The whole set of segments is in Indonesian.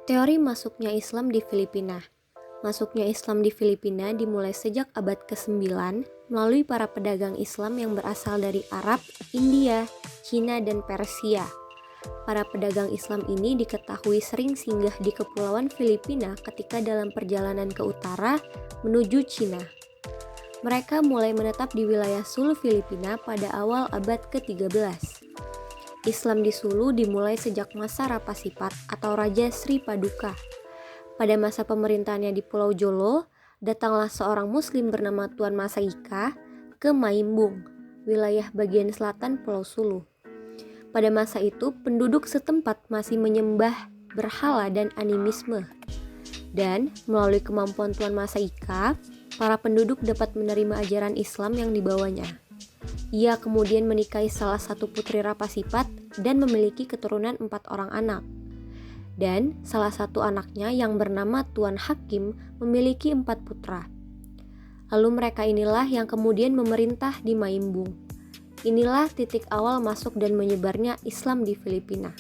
Teori masuknya Islam di Filipina. Masuknya Islam di Filipina dimulai sejak abad ke-9 melalui para pedagang Islam yang berasal dari Arab, India, Cina, dan Persia. Para pedagang Islam ini diketahui sering singgah di kepulauan Filipina ketika dalam perjalanan ke utara menuju Cina. Mereka mulai menetap di wilayah Sulu Filipina pada awal abad ke-13. Islam di Sulu dimulai sejak masa Rapasipat atau Raja Sri Paduka. Pada masa pemerintahannya di Pulau Jolo, datanglah seorang muslim bernama Tuan Masaika ke Maimbung, wilayah bagian selatan Pulau Sulu. Pada masa itu, penduduk setempat masih menyembah berhala dan animisme. Dan melalui kemampuan Tuan Masaika, para penduduk dapat menerima ajaran Islam yang dibawanya. Ia kemudian menikahi salah satu putri Rapasipat dan memiliki keturunan 4 orang anak. Dan salah satu anaknya yang bernama Tuan Hakim memiliki 4 putra. Lalu mereka inilah yang kemudian memerintah di Maimbung. Inilah titik awal masuk dan menyebarnya Islam di Filipina.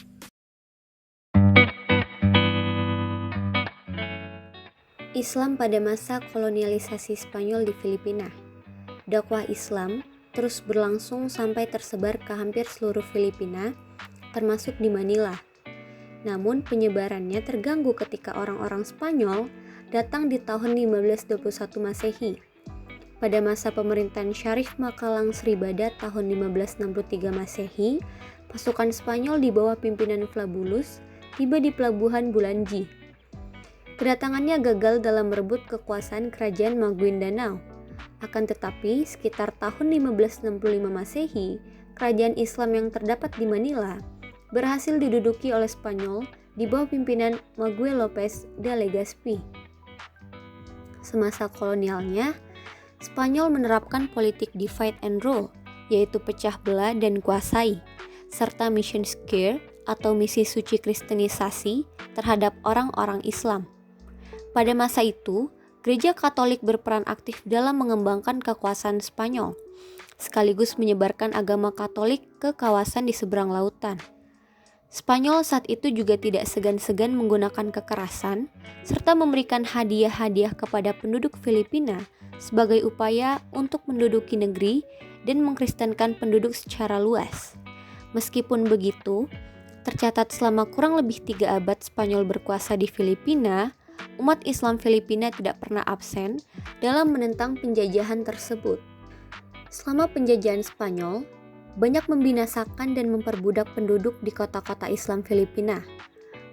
Islam pada masa kolonialisasi Spanyol di Filipina. Dakwah Islam terus berlangsung sampai tersebar ke hampir seluruh Filipina, termasuk di Manila. Namun penyebarannya terganggu ketika orang-orang Spanyol datang di tahun 1521 Masehi. Pada masa pemerintahan Syarif Makalang Sribada tahun 1563 Masehi, pasukan Spanyol di bawah pimpinan Flabullus tiba di pelabuhan Bulangi. Kedatangannya gagal dalam merebut kekuasaan kerajaan Maguindanao. Akan tetapi, sekitar tahun 1565 Masehi, kerajaan Islam yang terdapat di Manila berhasil diduduki oleh Spanyol di bawah pimpinan Miguel López de Legazpi. Semasa kolonialnya, Spanyol menerapkan politik divide and rule, yaitu pecah belah dan kuasai, serta mission scare atau misi suci kristenisasi terhadap orang-orang Islam. Pada masa itu, Gereja Katolik berperan aktif dalam mengembangkan kekuasaan Spanyol, sekaligus menyebarkan agama Katolik ke kawasan di seberang lautan. Spanyol saat itu juga tidak segan-segan menggunakan kekerasan, serta memberikan hadiah-hadiah kepada penduduk Filipina sebagai upaya untuk menduduki negeri dan mengkristenkan penduduk secara luas. Meskipun begitu, tercatat selama kurang lebih 3 abad Spanyol berkuasa di Filipina, umat Islam Filipina tidak pernah absen dalam menentang penjajahan tersebut. Selama penjajahan Spanyol, banyak membinasakan dan memperbudak penduduk di kota-kota Islam Filipina.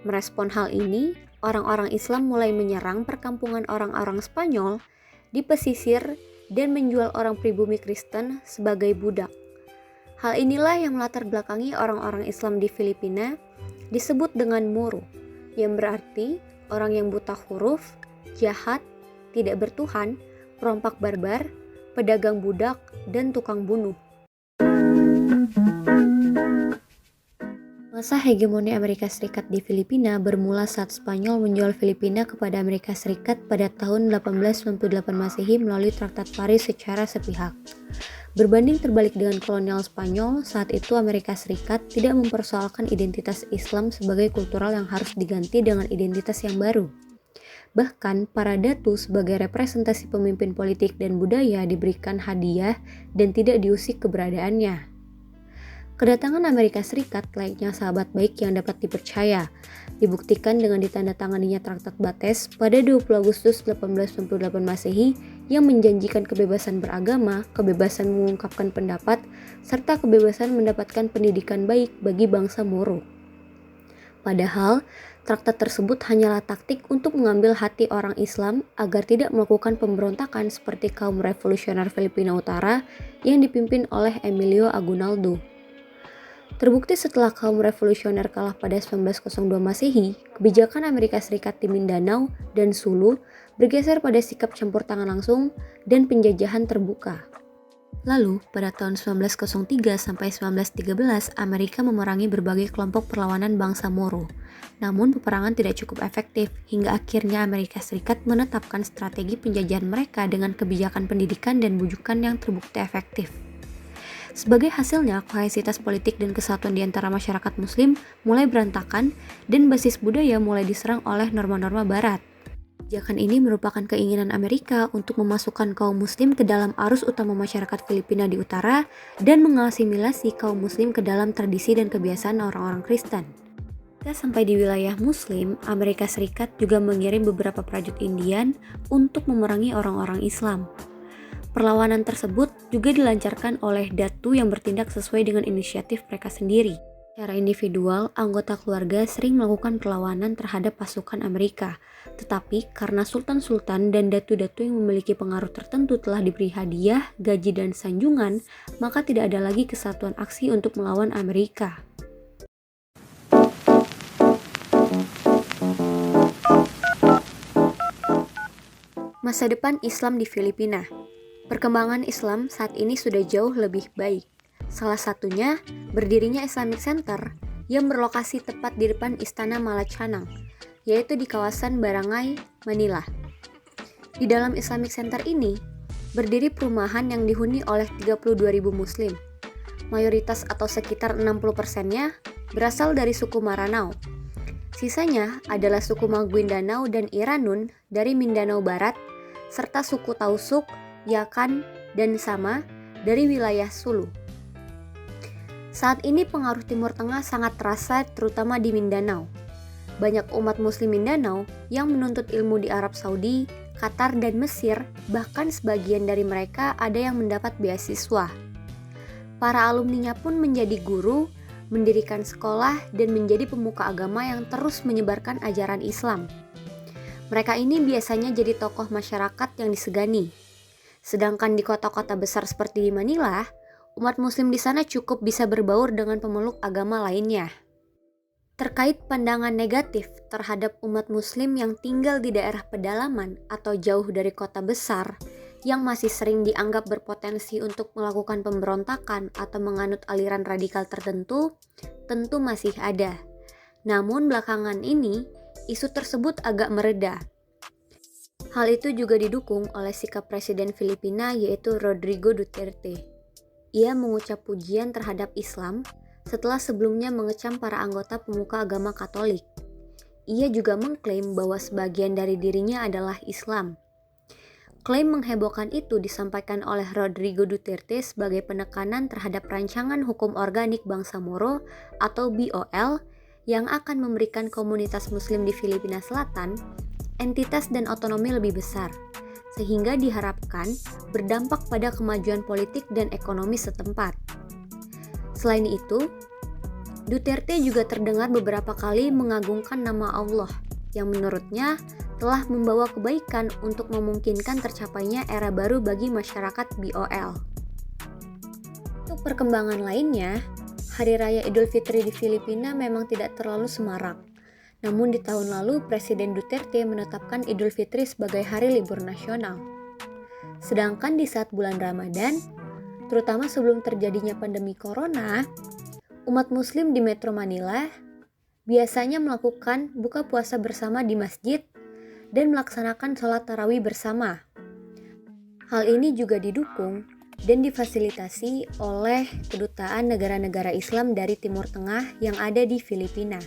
Merespon hal ini, orang-orang Islam mulai menyerang perkampungan orang-orang Spanyol di pesisir dan menjual orang pribumi Kristen sebagai budak. Hal inilah yang melatar belakangi orang-orang Islam di Filipina disebut dengan Moro, yang berarti orang yang buta huruf, jahat, tidak bertuhan, perompak barbar, pedagang budak, dan tukang bunuh. Masa hegemoni Amerika Serikat di Filipina bermula saat Spanyol menjual Filipina kepada Amerika Serikat pada tahun 1898 Masehi melalui Traktat Paris secara sepihak. Berbanding terbalik dengan kolonial Spanyol, saat itu Amerika Serikat tidak mempersoalkan identitas Islam sebagai kultural yang harus diganti dengan identitas yang baru. Bahkan, para datu sebagai representasi pemimpin politik dan budaya diberikan hadiah dan tidak diusik keberadaannya. Kedatangan Amerika Serikat layaknya sahabat baik yang dapat dipercaya, dibuktikan dengan ditandatanganinya Traktat Bates pada 20 Agustus 1898 Masehi yang menjanjikan kebebasan beragama, kebebasan mengungkapkan pendapat, serta kebebasan mendapatkan pendidikan baik bagi bangsa Moro. Padahal, traktat tersebut hanyalah taktik untuk mengambil hati orang Islam agar tidak melakukan pemberontakan seperti kaum revolusioner Filipina Utara yang dipimpin oleh Emilio Aguinaldo. Terbukti setelah kaum revolusioner kalah pada 1902 Masehi, kebijakan Amerika Serikat di Mindanao dan Sulu bergeser pada sikap campur tangan langsung dan penjajahan terbuka. Lalu, pada tahun 1903 sampai 1913, Amerika memerangi berbagai kelompok perlawanan bangsa Moro. Namun, peperangan tidak cukup efektif hingga akhirnya Amerika Serikat menetapkan strategi penjajahan mereka dengan kebijakan pendidikan dan bujukan yang terbukti efektif. Sebagai hasilnya, kohesivitas politik dan kesatuan di antara masyarakat Muslim mulai berantakan dan basis budaya mulai diserang oleh norma-norma Barat. Kebijakan ini merupakan keinginan Amerika untuk memasukkan kaum Muslim ke dalam arus utama masyarakat Filipina di utara dan mengasimilasi kaum Muslim ke dalam tradisi dan kebiasaan orang-orang Kristen. Ketika sampai di wilayah Muslim, Amerika Serikat juga mengirim beberapa prajurit Indian untuk memerangi orang-orang Islam. Perlawanan tersebut juga dilancarkan oleh datu yang bertindak sesuai dengan inisiatif mereka sendiri. Secara individual, anggota keluarga sering melakukan perlawanan terhadap pasukan Amerika. Tetapi karena sultan-sultan dan datu-datu yang memiliki pengaruh tertentu telah diberi hadiah, gaji, dan sanjungan, maka tidak ada lagi kesatuan aksi untuk melawan Amerika. Masa depan Islam di Filipina. Perkembangan Islam saat ini sudah jauh lebih baik. Salah satunya, berdirinya Islamic Center yang berlokasi tepat di depan Istana Malacanang, yaitu di kawasan Barangay, Manila. Di dalam Islamic Center ini, berdiri perumahan yang dihuni oleh 32.000 Muslim. Mayoritas atau sekitar 60%-nya berasal dari suku Maranao. Sisanya adalah suku Maguindanao dan Iranun dari Mindanao Barat, serta suku Tausug, Yakan, dan Sama dari wilayah Sulu. Saat ini pengaruh Timur Tengah sangat terasa terutama di Mindanao. Banyak umat Muslim Mindanao yang menuntut ilmu di Arab Saudi, Qatar, dan Mesir, bahkan sebagian dari mereka ada yang mendapat beasiswa. Para alumninya pun menjadi guru, mendirikan sekolah, dan menjadi pemuka agama yang terus menyebarkan ajaran Islam. Mereka ini biasanya jadi tokoh masyarakat yang disegani. Sedangkan di kota-kota besar seperti di Manila, umat Muslim di sana cukup bisa berbaur dengan pemeluk agama lainnya. Terkait pandangan negatif terhadap umat Muslim yang tinggal di daerah pedalaman atau jauh dari kota besar, yang masih sering dianggap berpotensi untuk melakukan pemberontakan atau menganut aliran radikal tertentu, tentu masih ada. Namun belakangan ini, isu tersebut agak mereda. Hal itu juga didukung oleh sikap Presiden Filipina yaitu Rodrigo Duterte. Ia mengucap pujian terhadap Islam setelah sebelumnya mengecam para anggota pemuka agama Katolik. Ia juga mengklaim bahwa sebagian dari dirinya adalah Islam. Klaim menghebohkan itu disampaikan oleh Rodrigo Duterte sebagai penekanan terhadap rancangan hukum organik bangsa Moro atau BOL yang akan memberikan komunitas Muslim di Filipina Selatan entitas dan otonomi lebih besar, sehingga diharapkan berdampak pada kemajuan politik dan ekonomi setempat. Selain itu, Duterte juga terdengar beberapa kali mengagungkan nama Allah, yang menurutnya telah membawa kebaikan untuk memungkinkan tercapainya era baru bagi masyarakat BOL. Untuk perkembangan lainnya, Hari Raya Idul Fitri di Filipina memang tidak terlalu semarak. Namun di tahun lalu, Presiden Duterte menetapkan Idul Fitri sebagai hari libur nasional. Sedangkan di saat bulan Ramadan, terutama sebelum terjadinya pandemi corona, umat Muslim di Metro Manila biasanya melakukan buka puasa bersama di masjid dan melaksanakan sholat tarawih bersama. Hal ini juga didukung dan difasilitasi oleh kedutaan negara-negara Islam dari Timur Tengah yang ada di Filipina.